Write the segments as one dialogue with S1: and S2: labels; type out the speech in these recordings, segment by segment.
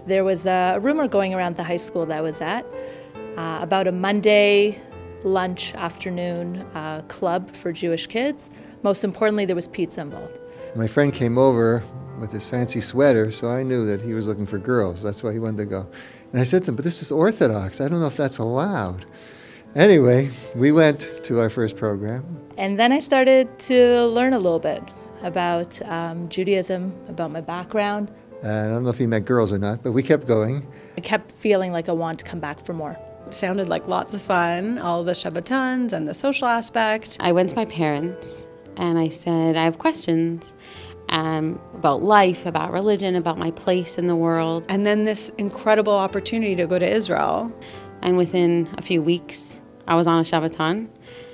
S1: There was a rumor going around the high school that I was at about a Monday lunch afternoon club for Jewish kids. Most importantly, there was pizza involved.
S2: My friend came over with his fancy sweater, so I knew that he was looking for girls. That's why he wanted to go. And I said to him, but this is Orthodox. I don't know if that's allowed. Anyway, we went to our first program.
S1: And then I started to learn a little bit about Judaism, about my background.
S2: And I don't know if he met girls or not, but we kept going.
S1: I kept feeling like I wanted to come back for more.
S3: It sounded like lots of fun, all the Shabbatons and the social aspect.
S4: I went to my parents and I said, I have questions about life, about religion, about my place in the world.
S3: And then this incredible opportunity to go to Israel.
S4: And within a few weeks, I was on a Shabbaton.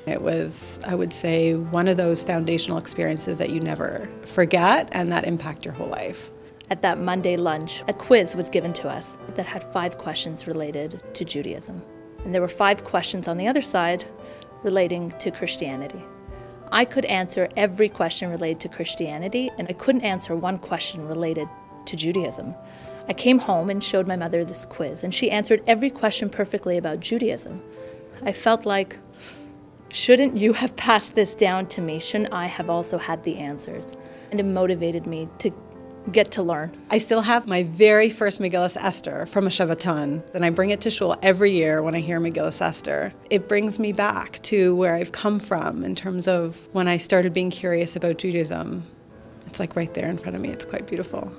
S3: It was, I would say, one of those foundational experiences that you never forget and that impact your whole life.
S1: At that Monday lunch, a quiz was given to us that had 5 questions related to Judaism. And there were 5 questions on the other side relating to Christianity. I could answer every question related to Christianity, and I couldn't answer one question related to Judaism. I came home and showed my mother this quiz, and she answered every question perfectly about Judaism. I felt like, shouldn't you have passed this down to me? Shouldn't I have also had the answers? And it motivated me to get to learn.
S3: I still have my very first Megillas Esther from a Shabbaton, and I bring it to shul every year when I hear Megillas Esther. It brings me back to where I've come from in terms of when I started being curious about Judaism. It's like right there in front of me. It's quite beautiful.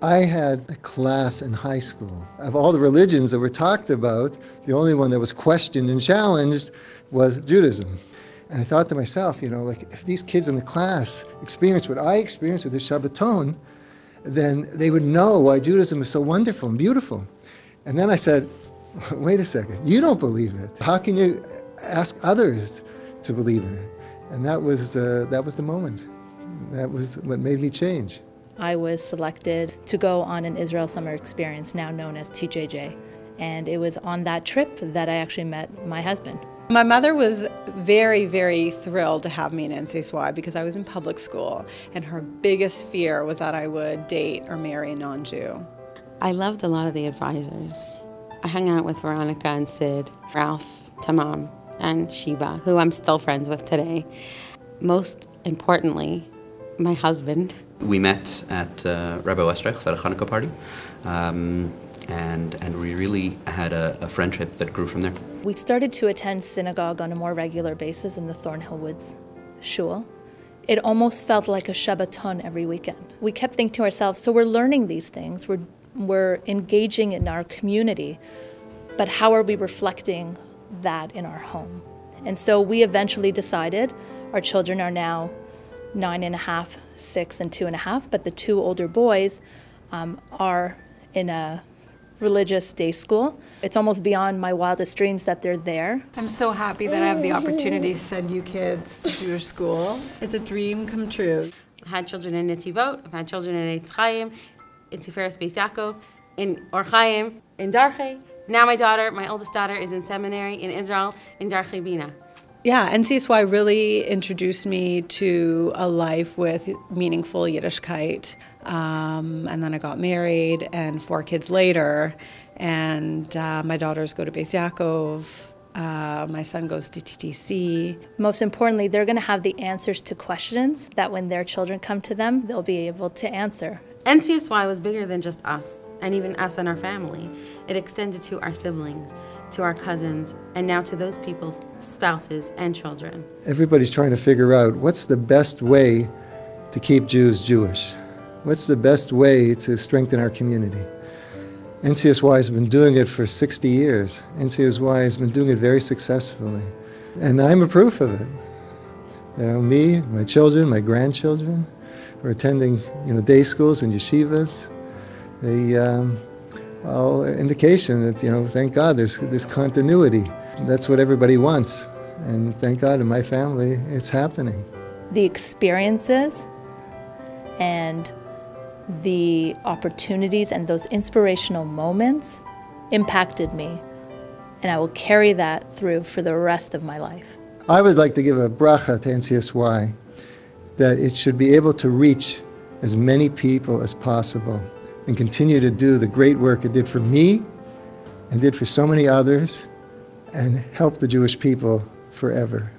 S2: I had a class in high school. Of all the religions that were talked about, the only one that was questioned and challenged was Judaism. And I thought to myself, like if these kids in the class experienced what I experienced with this Shabbaton, then they would know why Judaism is so wonderful and beautiful. And then I said, wait a second, you don't believe it. How can you ask others to believe in it? And that was the moment. That was what made me change.
S1: I was selected to go on an Israel summer experience, now known as TJJ. And it was on that trip that I actually met my husband.
S3: My mother was very, very thrilled to have me in NCSY because I was in public school, and her biggest fear was that I would date or marry a non-Jew.
S4: I loved a lot of the advisors. I hung out with Veronica and Sid, Ralph, Tamam, and Sheba, who I'm still friends with today. Most importantly, my husband.
S5: We met at Rabbi Westreich's at a Hanukkah party, and we really had a friendship that grew from there.
S1: We started to attend synagogue on a more regular basis in the Thornhill Woods shul. It almost felt like a Shabbaton every weekend. We kept thinking to ourselves, so we're learning these things, we're engaging in our community, but how are we reflecting that in our home? And so we eventually decided, our children are now 9.5, 6, and 2.5, but the 2 older boys are in a religious day school. It's almost beyond my wildest dreams that they're there.
S3: I'm so happy that I have the opportunity to send you kids to Jewish school. It's a dream come true.
S4: I had children in Netivot, I've had children in Eitz Chaim, in Tiferes Beis Yaakov, in Or Chaim, in Darchei. Now my oldest daughter, is in seminary in Israel, in Darchei Bina.
S3: Yeah, NCSY really introduced me to a life with meaningful Yiddishkeit. And then I got married, and 4 kids later, and my daughters go to Beis Yaakov, my son goes to TTC.
S1: Most importantly, they're going to have the answers to questions that when their children come to them, they'll be able to answer.
S4: NCSY was bigger than just us, and even us and our family. It extended to our siblings, to our cousins, and now to those people's spouses and children.
S2: Everybody's trying to figure out what's the best way to keep Jews Jewish. What's the best way to strengthen our community? NCSY has been doing it for 60 years. NCSY has been doing it very successfully. And I'm a proof of it. Me, my children, my grandchildren, are attending day schools and yeshivas. All indication that, thank God there's continuity. That's what everybody wants. And thank God in my family, it's happening.
S1: The experiences and the opportunities and those inspirational moments impacted me, and I will carry that through for the rest of my life.
S2: I would like to give a bracha to NCSY that it should be able to reach as many people as possible and continue to do the great work it did for me and did for so many others and help the Jewish people forever.